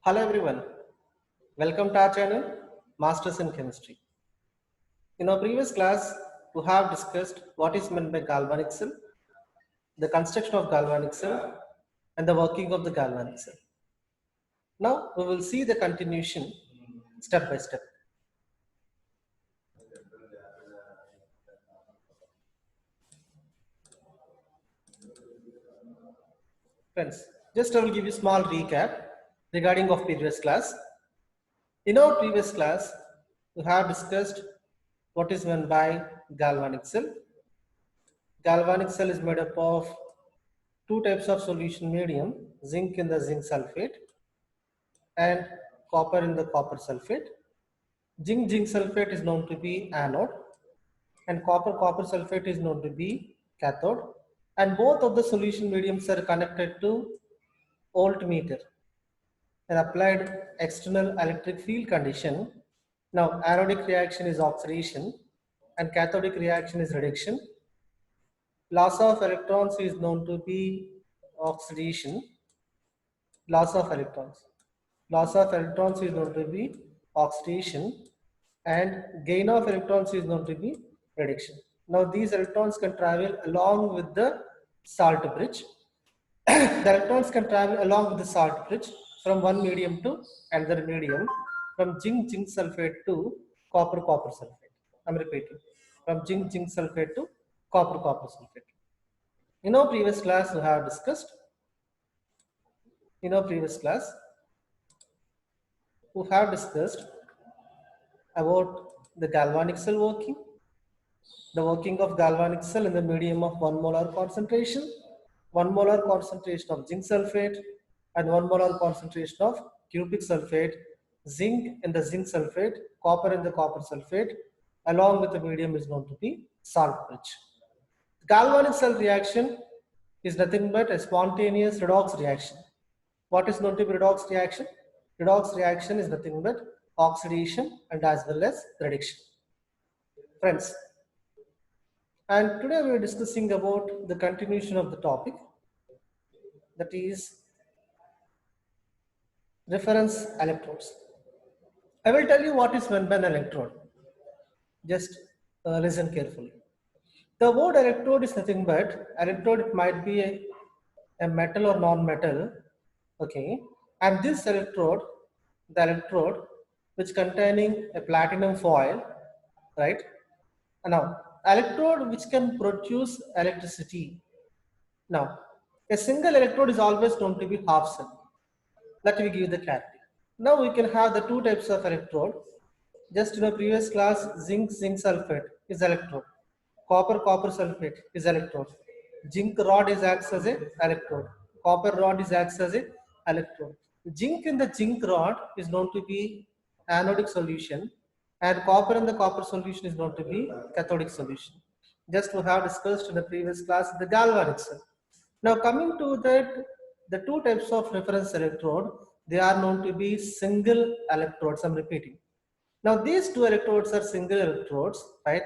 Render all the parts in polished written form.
Hello everyone, welcome to our channel Masters in Chemistry. In our previous class, we have discussed what is meant by galvanic cell, the construction of galvanic cell, and the working of the galvanic cell. Now we will see the continuation step by step. Friends, just I will give you a small recap regarding of previous class. In our previous class, we have discussed what is meant by galvanic cell. Galvanic cell is made up of two types of solution medium, zinc in the zinc sulfate and copper in the copper sulfate. Zinc sulfate is known to be anode and copper sulfate is known to be cathode, and both of the solution mediums are connected to voltmeter and applied external electric field condition. Now anodic reaction is oxidation and cathodic reaction is reduction. Loss of electrons is known to be oxidation. Loss of electrons is known to be oxidation and gain of electrons is known to be reduction. Now these electrons can travel along with the salt bridge. The electrons can travel along with the salt bridge from one medium to another medium, from zinc sulfate to copper sulfate. I'm repeating, from zinc sulfate to copper sulfate. In our previous class we have discussed about the galvanic cell working, the working of galvanic cell in the medium of 1 molar concentration, 1 molar concentration of zinc sulfate and 1 molar concentration of cubic sulfate, zinc in the zinc sulfate, copper in the copper sulfate, along with the medium is known to be salt bridge. Galvanic cell reaction is nothing but a spontaneous redox reaction. What is known to be redox reaction? Redox reaction is nothing but oxidation and as well as reduction. Friends, and today we are discussing about the continuation of the topic, that is reference electrodes. I will tell you what is meant by an electrode. Just listen carefully. The word electrode is nothing but electrode. It might be a metal or non-metal, okay, and this electrode, the electrode which containing a platinum foil, right? Now electrode which can produce electricity. Now a single electrode is always known to be half cell. Let me give the clarity. Now we can have the two types of electrode. Just in the previous class, zinc sulfate is electrode, copper sulfate is electrode, zinc rod is acts as a electrode, copper rod is acts as a electrode. Zinc in the zinc rod is known to be anodic solution and copper in the copper solution is known to be cathodic solution. Just we have discussed in the previous class the galvanic cell. Now coming to that, the two types of reference electrode, they are known to be single electrodes. I'm repeating. Now these two electrodes are single electrodes, right?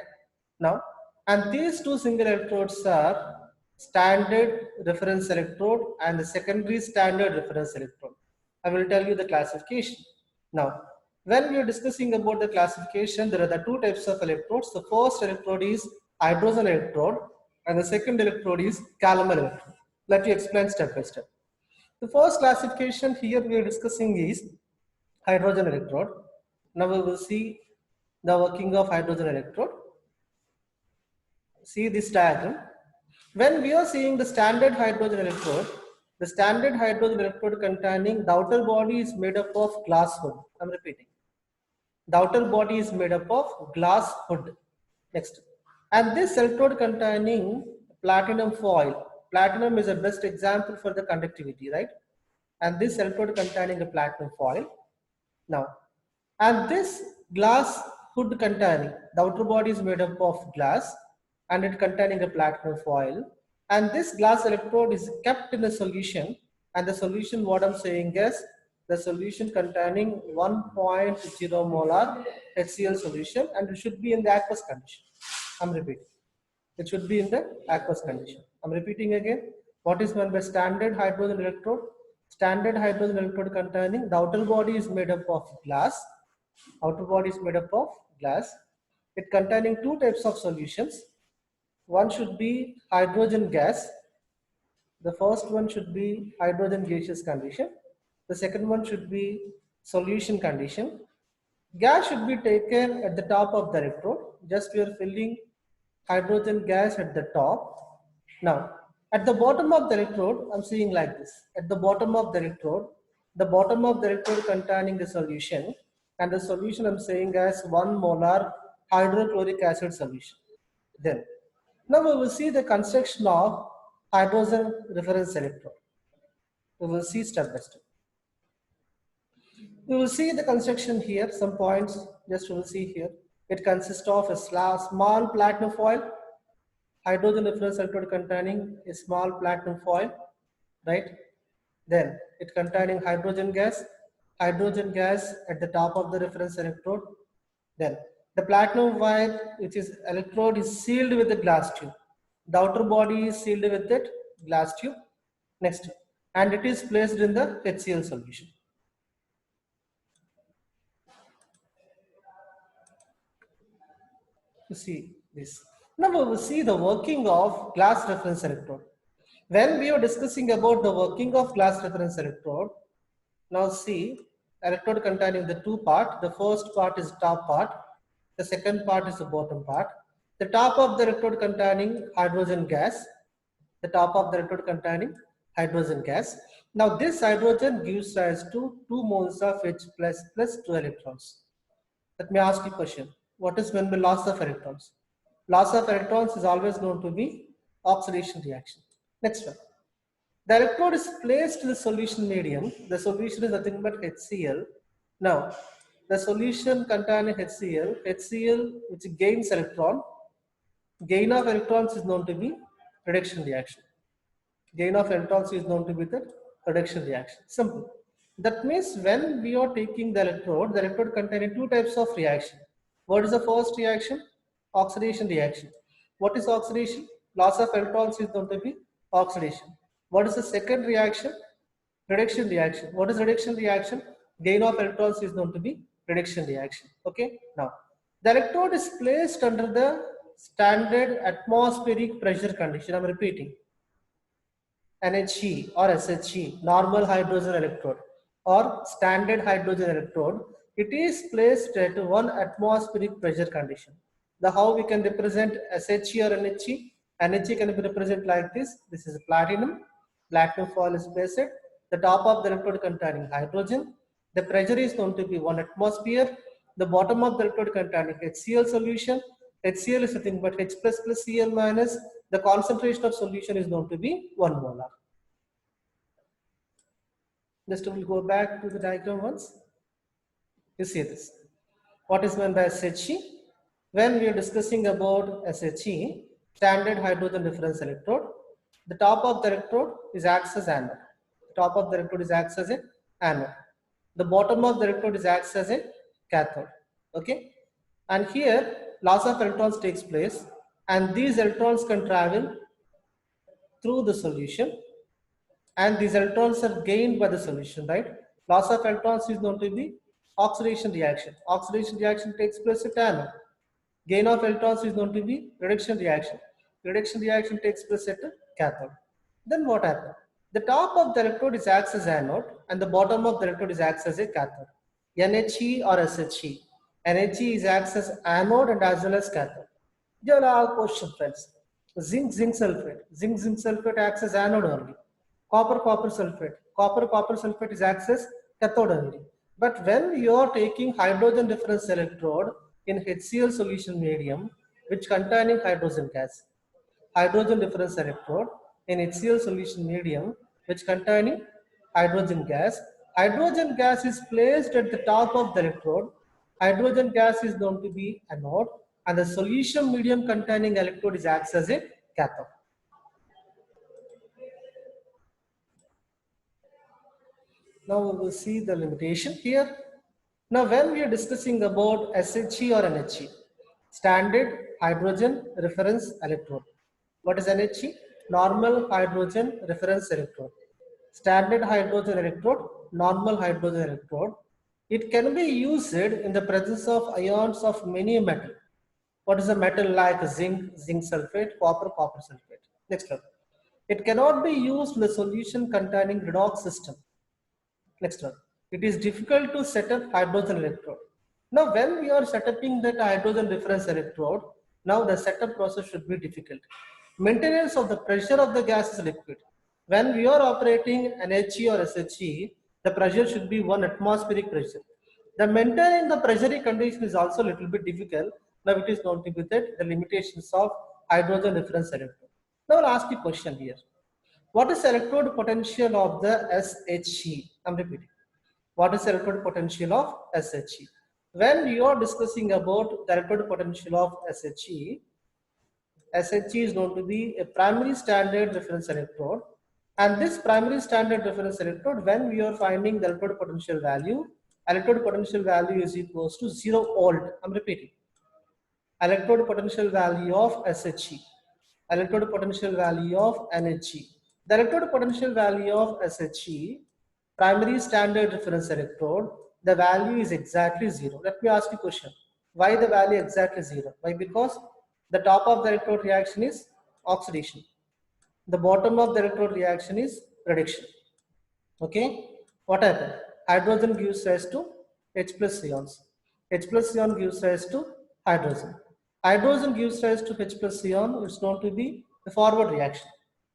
Now, and these two single electrodes are standard reference electrode and the secondary standard reference electrode. I will tell you the classification. Now, when we are discussing about the classification, there are the two types of electrodes. The first electrode is hydrogen electrode and the second electrode is calomel electrode. Let me explain step by step. The first classification here we are discussing is hydrogen electrode. Now we will see the working of hydrogen electrode. See this diagram. When we are seeing the standard hydrogen electrode containing the outer body is made up of glass hood. I'm repeating. The outer body is made up of glass hood. Next. And this electrode containing platinum foil. Platinum is the best example for the conductivity, right? And this electrode containing a platinum foil. Now, and this glass hood containing, the outer body is made up of glass and it containing a platinum foil, and this glass electrode is kept in a solution, and the solution, what I'm saying is the solution containing 1.0 molar HCl solution, and it should be in the aqueous condition. I'm repeating, it should be in the aqueous condition. I'm repeating again, what is meant by standard hydrogen electrode? standard hydrogen electrode containing, the outer body is made up of glass. Outer body is made up of glass. It containing two types of solutions. One should be hydrogen gas. The first one should be hydrogen gaseous condition. The second one should be solution condition. Gas should be taken at the top of the electrode. Just we are filling hydrogen gas at the top. Now, at the bottom of the electrode, I'm seeing like this. At the bottom of the bottom of the electrode containing the solution, and the solution I'm saying as 1 molar hydrochloric acid solution. Then, now we will see the construction of hydrogen reference electrode. We will see step by step. We will see the construction here, some points, just we will see here. It consists of a small platinum foil, hydrogen reference electrode containing a small platinum foil, right? Then it containing hydrogen gas at the top of the reference electrode. Then the platinum wire, which is electrode, is sealed with the glass tube. The outer body is sealed with that glass tube. Next, and it is placed in the HCl solution. You see this. Now we will see the working of glass reference electrode. When we are discussing about the working of glass reference electrode, now see electrode containing the two parts. The first part is top part. The second part is the bottom part. The top of the electrode containing hydrogen gas. The top of the electrode containing hydrogen gas. Now this hydrogen gives rise to 2 moles of H plus 2 electrons. Let me ask you a question. What is meant by loss of electrons? Loss of electrons is always known to be oxidation reaction. Next one. The electrode is placed in the solution medium. The solution is nothing but HCl. Now, the solution containing HCl which gains electron. Gain of electrons is known to be reduction reaction. Gain of electrons is known to be the reduction reaction. Simple. That means when we are taking the electrode containing two types of reaction. What is the first reaction? Oxidation reaction. What is oxidation? Loss of electrons is known to be oxidation. What is the second reaction? Reduction reaction. What is reduction reaction? Gain of electrons is known to be reduction reaction. Okay. Now, the electrode is placed under the standard atmospheric pressure condition. I'm repeating. NHE or SHE, normal hydrogen electrode or standard hydrogen electrode, it is placed at 1 atmospheric pressure condition. The how we can represent SHE or NHE? NHE can be represented like this. This is platinum. Platinum foil is placed at the top of the electrode containing hydrogen. The pressure is known to be 1 atmosphere. The bottom of the electrode containing HCl solution. HCl is nothing but H plus Cl minus. The concentration of solution is known to be 1 molar. Just we'll go back to the diagram once. You see this. What is meant by SHE? When we are discussing about SHE, standard hydrogen reference electrode, the top of the electrode is acts as anode. The top of the electrode is acts as an anode. The bottom of the electrode is acts as a cathode. Okay. And here loss of electrons takes place, and these electrons can travel through the solution, and these electrons are gained by the solution, right? Loss of electrons is known to be oxidation reaction. Oxidation reaction takes place at anode. Gain of electrons is known to be reduction reaction. Reduction reaction takes place at cathode. Then what happens? The top of the electrode is acts as anode, and the bottom of the electrode is acts as a cathode. NHE or SHE. NHE is acts as anode and as well as cathode. Here are question, friends. Zinc sulfate. Zinc sulfate acts as anode only. Copper sulfate. Copper sulfate is acts as cathode only. But when you are taking hydrogen reference electrode in HCl solution medium, which containing hydrogen gas, hydrogen reference electrode in HCl solution medium, which containing hydrogen gas is placed at the top of the electrode. Hydrogen gas is known to be anode, and the solution medium containing electrode is acts as a cathode. Now we will see the limitation here. Now when we are discussing about SHE or NHE, standard hydrogen reference electrode. What is NHE? Normal hydrogen reference electrode. standard hydrogen electrode, normal hydrogen electrode. It can be used in the presence of ions of many metal. What is a metal like zinc, zinc sulfate, copper, copper sulfate? Next one. It cannot be used in the solution containing redox system. Next one. It is difficult to set up hydrogen electrode. Now, when we are setting that hydrogen reference electrode, now the setup process should be difficult. Maintenance of the pressure of the gas is liquid. When we are operating an HE or SHE, the pressure should be 1 atmospheric pressure. The maintaining the pressure condition is also a little bit difficult. Now it is known to be that the limitations of hydrogen reference electrode. Now I'll ask you a question here. What is electrode potential of the SHE? I'm repeating. What is the electrode potential of SHE? When you are discussing about the electrode potential of SHE, SHE is known to be a primary standard reference electrode. And this primary standard reference electrode, when we are finding the electrode potential value is equals to 0 volt. I'm repeating. Electrode potential value of SHE, electrode potential value of NHE. The electrode potential value of SHE, primary standard reference electrode, the value is exactly 0. Let me ask you a question. Why the value exactly 0? Why? Because the top of the electrode reaction is oxidation. The bottom of the electrode reaction is reduction. Okay, what happened? Hydrogen gives rise to H plus ions. H plus ion gives rise to hydrogen. Hydrogen gives rise to H plus ion. It's known to be the forward reaction.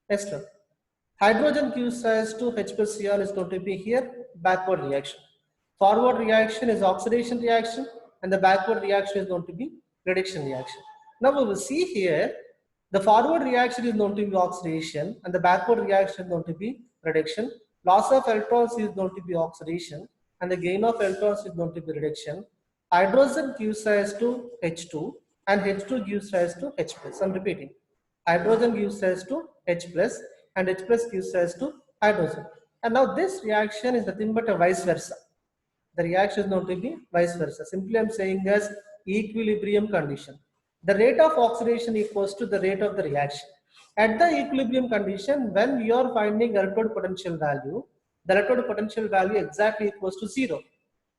Next one. Hydrogen gives rise to H plus ion is going to be here backward reaction. Forward reaction is oxidation reaction, and the backward reaction is going to be reduction reaction. Now we will see here the forward reaction is known to be oxidation, and the backward reaction is going to be reduction. Loss of electrons is going to be oxidation, and the gain of electrons is going to be reduction. Hydrogen gives rise to H2, and H2 gives rise to H plus. I'm repeating. Hydrogen gives rise to H plus, and H plus gives rise to hydrogen. And now this reaction is nothing but a vice versa. The reaction is known to be vice versa. Simply I'm saying as equilibrium condition. The rate of oxidation equals to the rate of the reaction. At the equilibrium condition, when we are finding electrode potential value, the electrode potential value exactly equals to 0.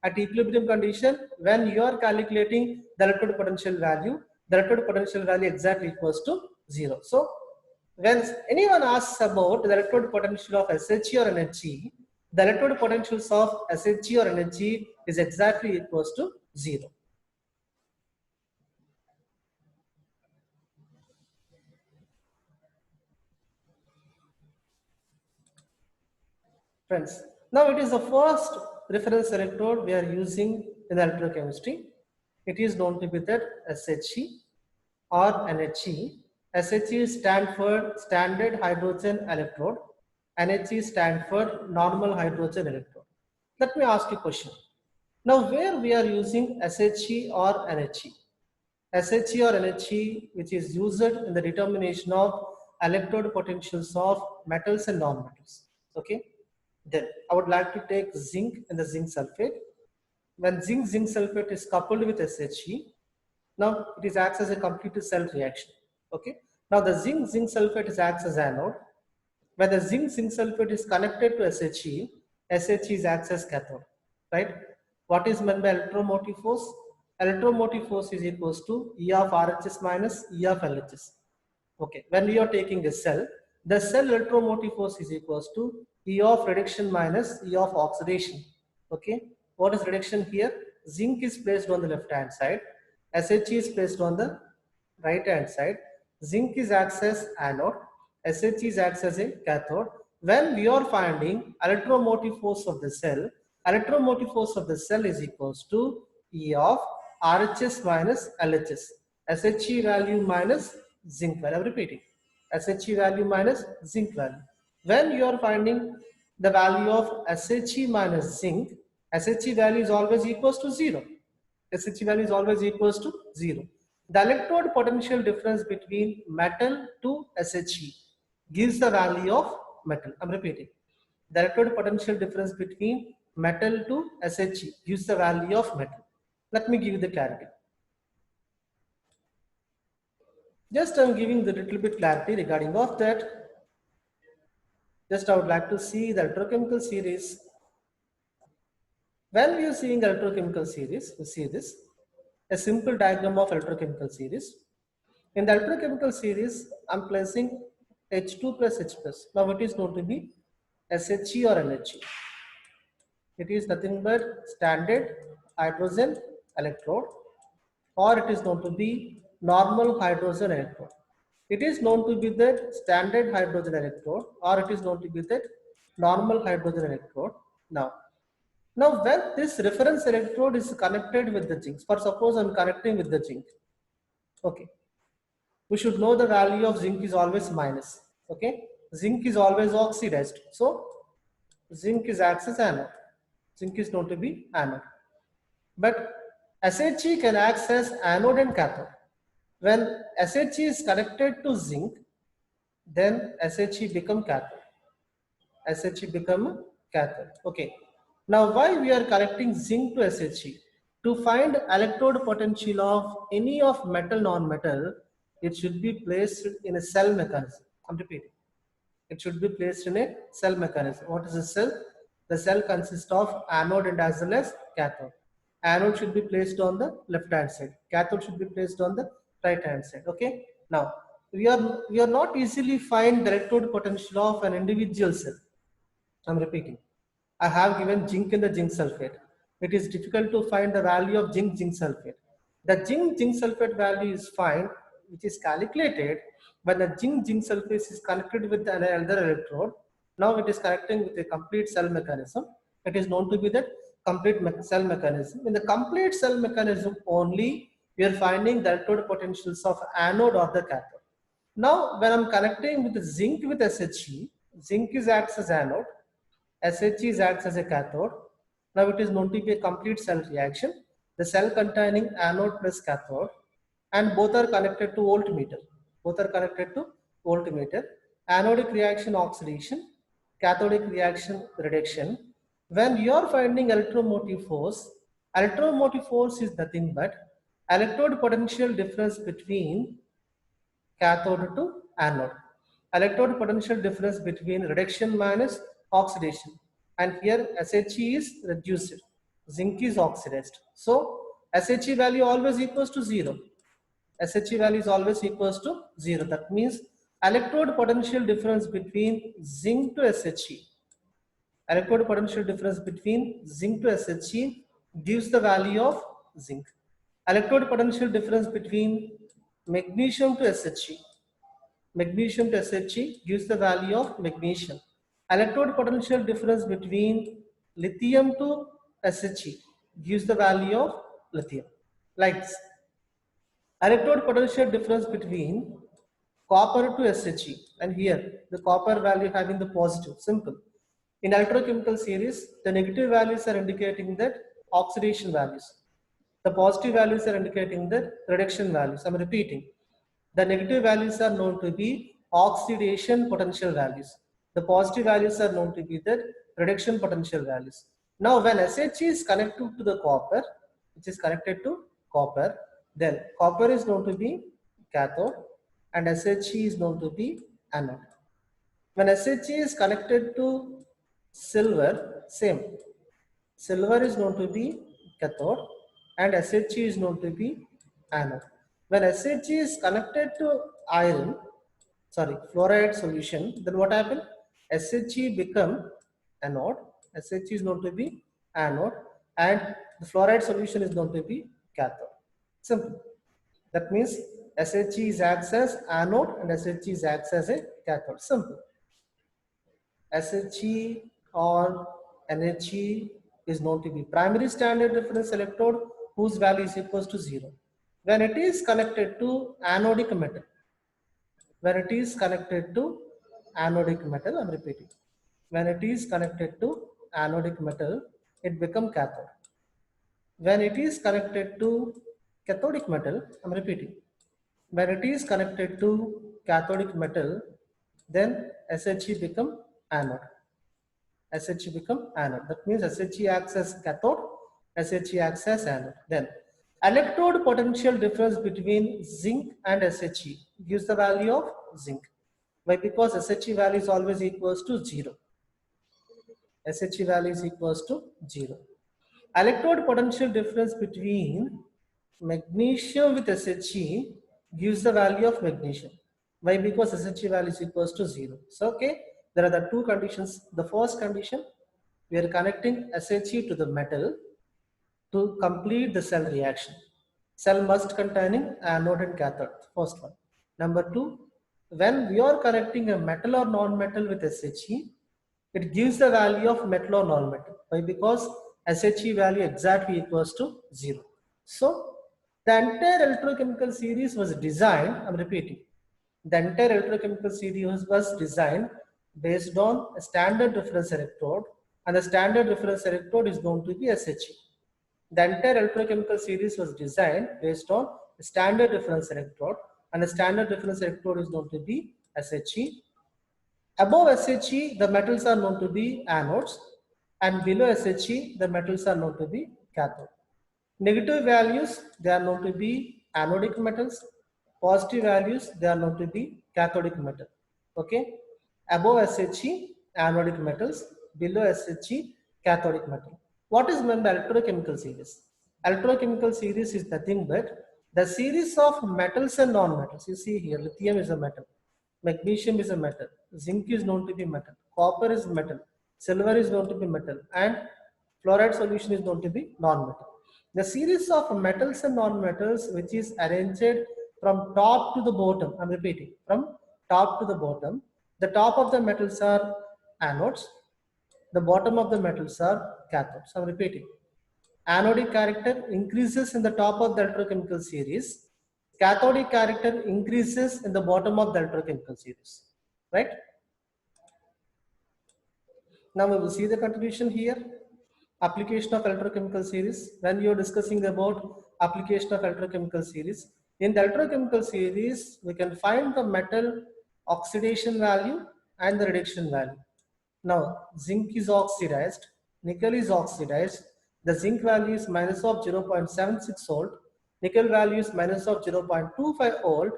At equilibrium condition, when you are calculating the electrode potential value, the electrode potential value exactly equals to 0. So when anyone asks about the electrode potential of SHE or NHE, the electrode potentials of SHE or NHE is exactly equals to 0. Friends, now it is the first reference electrode we are using in electrochemistry. It is known to be that SHE or NHE. SHE stands for standard hydrogen electrode. NHE stands for normal hydrogen electrode. Let me ask you a question. Now, where we are using SHE or NHE? SHE or NHE, which is used in the determination of electrode potentials of metals and non-metals. Okay. Then I would like to take zinc and the zinc sulfate. When zinc sulfate is coupled with SHE, now it is acts as a complete cell reaction. Okay. Now the zinc sulfate is acts as anode. When the zinc sulfate is connected to SHE, SHE is acts as cathode. Right? What is meant by electromotive force? Electromotive force is equals to E of RHS minus E of LHS. Okay, when we are taking a cell, the cell electromotive force is equals to E of reduction minus E of oxidation. Okay, what is reduction here? Zinc is placed on the left hand side, SHE is placed on the right hand side. Zinc is acts as anode, SHE is acts as a cathode. When we are finding electromotive force of the cell is equals to E of RHS minus LHS. SHE value minus zinc value. I'm repeating. SHE value minus zinc value. When you are finding the value of SHE minus zinc, SHE value is always equals to 0. SHE value is always equals to 0. The electrode potential difference between metal to SHE gives the value of metal. I'm repeating. The electrode potential difference between metal to SHE gives the value of metal. Let me give you the clarity. Just I'm giving the little bit clarity regarding of that. Just I would like to see the electrochemical series. When we are seeing electrochemical series, we see this, a simple diagram of electrochemical series. In the electrochemical series, I'm placing H2 plus H plus. Now it is going to be SHE or NHE. It is nothing but standard hydrogen electrode, or it is known to be normal hydrogen electrode. It is known to be that standard hydrogen electrode, or it is known to be that normal hydrogen electrode. Now when this reference electrode is connected with the zinc, for suppose I'm connecting with the zinc, okay, we should know the value of zinc is always minus, okay, zinc is always oxidized, so zinc is acts as anode, zinc is known to be anode, but SHE can act as anode and cathode. When SHE is connected to zinc, then SHE become cathode. SHE become cathode. Okay. Now, why we are connecting zinc to SHE? To find electrode potential of any of metal non-metal, it should be placed in a cell mechanism. I'm repeating. It should be placed in a cell mechanism. What is a cell? The cell consists of anode and as well as cathode. Anode should be placed on the left hand side. Cathode should be placed on the right hand side. Okay. Now we are not easily find the electrode potential of an individual cell. I'm repeating. I have given zinc in the zinc sulfate. It is difficult to find the value of zinc sulfate. The zinc sulfate value is found, which is calculated when the zinc sulfate is connected with another electrode. Now it is connecting with a complete cell mechanism. It is known to be the complete cell mechanism. In the complete cell mechanism only, we are finding the electrode potentials of anode or the cathode. Now, when I'm connecting with the zinc with SHE, zinc is acts as anode, SHE is acts as a cathode. Now it is known to be a complete cell reaction. The cell containing anode plus cathode, and both are connected to voltmeter. Both are connected to voltmeter. Anodic reaction oxidation, cathodic reaction reduction. When you are finding electromotive force is nothing but electrode potential difference between cathode to anode. Electrode potential difference between reduction minus oxidation. And here SHE is reduced, zinc is oxidized. So SHE value always equals to 0. SHE value is always equals to 0. That means electrode potential difference between zinc to SHE. Electrode potential difference between zinc to SHE gives the value of zinc. Electrode potential difference between magnesium to SHE. Magnesium to SHE gives the value of magnesium. Electrode potential difference between lithium to SHE gives the value of lithium. Like this. Electrode potential difference between copper to SHE, and here the copper value having the positive, simple. In electrochemical series, the negative values are indicating that oxidation values. The positive values are indicating the reduction values. I'm repeating. The negative values are known to be oxidation potential values. The positive values are known to be the reduction potential values. Now, when SHE is connected to the copper, which is connected to copper, then copper is known to be cathode and SHE is known to be anode. When SHE is connected to silver, same. Silver is known to be cathode and SHE is known to be anode. When SHE is connected to iron, sorry, fluoride solution, then what happens? SHE become anode, SHE is known to be anode, and the fluoride solution is known to be cathode. Simple. That means SHE is acts as anode and SHE is acts as a cathode. Simple. SHE or NHE is known to be primary standard reference electrode whose value is equals to 0. When it is connected to anodic metal, when it is connected to anodic metal, I'm repeating, when it is connected to anodic metal, it becomes cathode. When it is connected to cathodic metal, I'm repeating, when it is connected to cathodic metal, then SHE become anode. SHE become anode. That means SHE acts as cathode, SHE acts as anode. Then electrode potential difference between zinc and SHE gives the value of zinc. Why? Because SHE value is always equals to 0. SHE value is equals to 0. Electrode potential difference between magnesium with SHE gives the value of magnesium. Why? Because SHE value is equals to 0. So, okay, there are the two conditions. The first condition, we are connecting SHE to the metal to complete the cell reaction. Cell must containing anode and cathode, first one. Number two, when we are connecting a metal or non-metal with SHE, it gives the value of metal or non-metal. Why? Because SHE value exactly equals to 0. So, the entire electrochemical series was designed, I'm repeating, the entire electrochemical series was designed based on a standard reference electrode, and the standard reference electrode is going to be SHE. The entire electrochemical series was designed based on a standard reference electrode, and the standard reference electrode is known to be SHE. Above SHE, the metals are known to be anodes, and below SHE, the metals are known to be cathode. Negative values, they are known to be anodic metals. Positive values, they are known to be cathodic metal. Okay. Above SHE, anodic metals. Below SHE, cathodic metal. What is meant by electrochemical series? Electrochemical series is nothing but the series of metals and non-metals. You see here, lithium is a metal. Magnesium is a metal. Zinc is known to be metal. Copper is metal. Silver is known to be metal. And fluoride solution is known to be non-metal. The series of metals and non-metals which is arranged from top to the bottom. I'm repeating, from top to the bottom. The top of the metals are anodes. The bottom of the metals are cathodes. I'm repeating. Anodic character increases in the top of the electrochemical series. Cathodic character increases in the bottom of the electrochemical series. Right? Now we will see the continuation here. Application of electrochemical series. When you are discussing about application of electrochemical series, in the electrochemical series, we can find the metal oxidation value and the reduction value. Now, zinc is oxidized, nickel is oxidized. The zinc value is minus of 0.76 volt, nickel value is minus of 0.25 volt.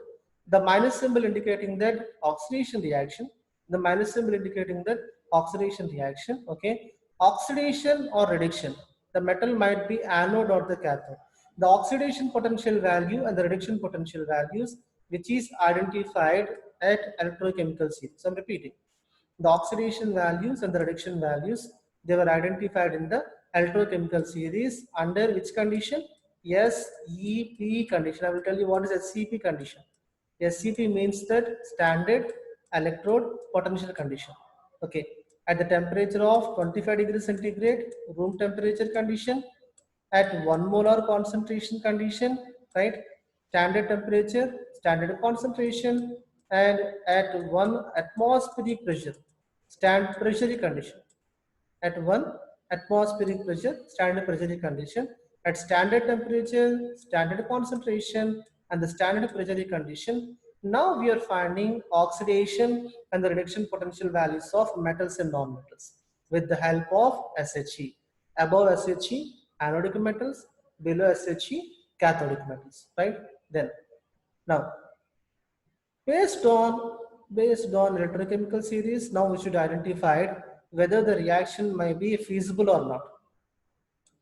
The minus symbol indicating that oxidation reaction, the minus symbol indicating that oxidation reaction, okay. Oxidation or reduction, the metal might be anode or the cathode. The oxidation potential value and the reduction potential values which is identified at electrochemical series. I'm repeating. The oxidation values and the reduction values, they were identified in the electrochemical series under which condition? SEP condition. I will tell you what is SEP condition. SEP means that standard electrode potential condition. Okay. At the temperature of 25 degrees centigrade, room temperature condition, at 1 molar concentration condition, right? Standard temperature, standard concentration, and at 1 atmospheric pressure, stand pressure condition. At 1 atmospheric pressure, standard pressure condition, at standard temperature, standard concentration, and the standard pressure condition. Now we are finding oxidation and the reduction potential values of metals and non-metals with the help of SHE. Above SHE, anodic metals, below SHE, cathodic metals, right? Then, now, based on electrochemical series, now we should identify whether the reaction may be feasible or not.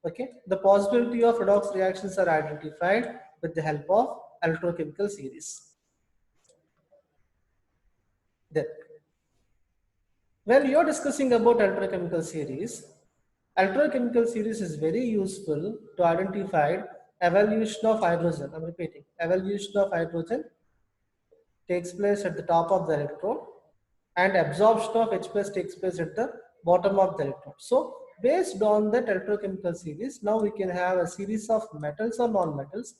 Okay, the possibility of redox reactions are identified with the help of electrochemical series. Then, when you're discussing about electrochemical series is very useful to identify evolution of hydrogen. I'm repeating, evolution of hydrogen takes place at the top of the electrode and absorption of H plus takes place at the bottom of the electrode. So based on that electrochemical series, now we can have a series of metals or non-metals.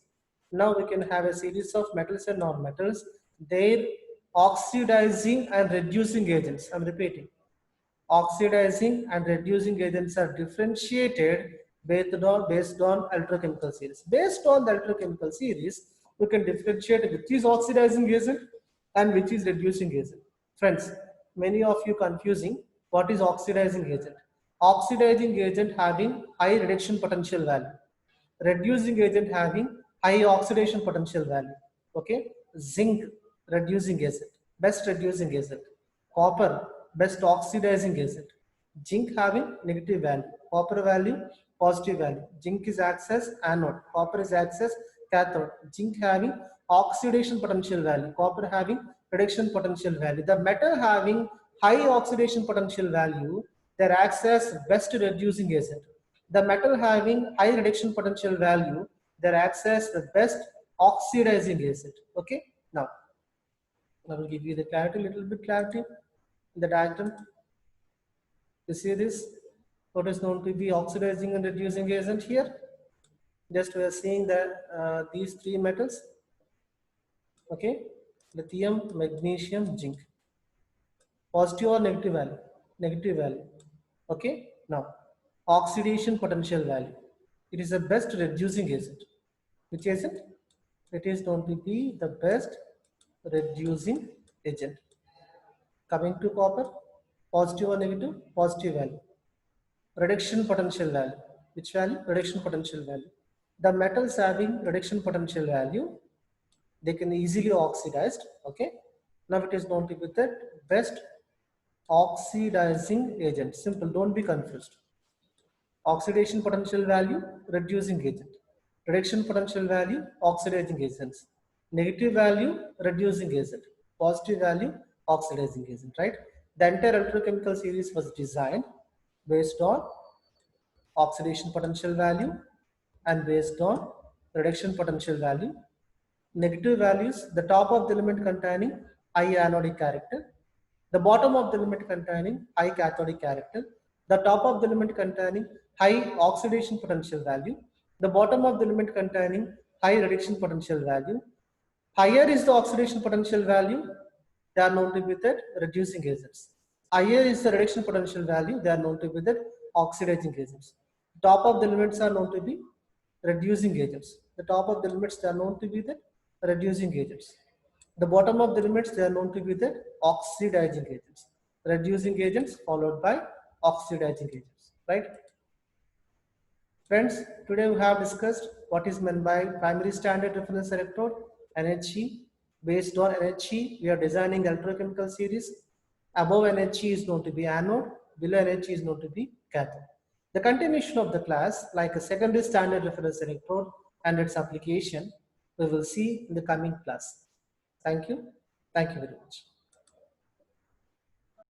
Now we can have a series of metals and non-metals. Their oxidizing and reducing agents. I'm repeating. Oxidizing and reducing agents are differentiated based on electrochemical series. Based on the electrochemical series, we can differentiate which is oxidizing agent and which is reducing agent. Friends, many of you confusing what is oxidizing agent. Oxidizing agent having high reduction potential value. Reducing agent having high oxidation potential value. Okay, zinc reducing agent. best reducing agent. Copper, best oxidizing agent. Zinc having negative value. Copper value, positive value. Zinc is acts as anode. Copper is acts as cathode. Zinc having oxidation potential value. Copper having reduction potential value. The metal having high oxidation potential value, they acts as best reducing agent. The metal having high reduction potential value, they acts as the best oxidizing agent. Okay, now I will give you the clarity, little bit clarity in the diagram. You see this? What is known to be oxidizing and reducing agent here? Just we are seeing that these three metals. Okay, lithium, magnesium, zinc. Positive or negative value? Negative value. Okay, now oxidation potential value. It is the best reducing agent. Which agent? It is known to be the best reducing agent. Coming to copper, positive or negative? Positive value. Reduction potential value. Which value? Reduction potential value. The metals having reduction potential value, they can easily oxidized. Okay. Now it is known to be the best oxidizing agent. Simple, don't be confused. Oxidation potential value, reducing agent. Reduction potential value, oxidizing agents. Negative value, reducing agent. Positive value, oxidizing agent, right? The entire electrochemical series was designed based on oxidation potential value and based on reduction potential value. Negative values, the top of the element containing high anodic character, the bottom of the element containing high cathodic character, the top of the element containing high oxidation potential value, the bottom of the element containing high reduction potential value. Higher is the oxidation potential value, they are known to be the reducing agents. Higher is the reduction potential value, they are known to be the oxidizing agents. Top of the elements are known to be reducing agents. The top of the elements, they are known to be the reducing agents. The bottom of the elements, they are known to be the oxidizing agents. Reducing agents followed by oxidizing agents, right? Friends, today we have discussed what is meant by primary standard reference electrode, NHE. Based on NHE, we are designing electrochemical series. Above NHE is known to be anode, below NHE is known to be cathode. The continuation of the class, like a secondary standard reference electrode and its application, we will see in the coming class. Thank you. Thank you very much.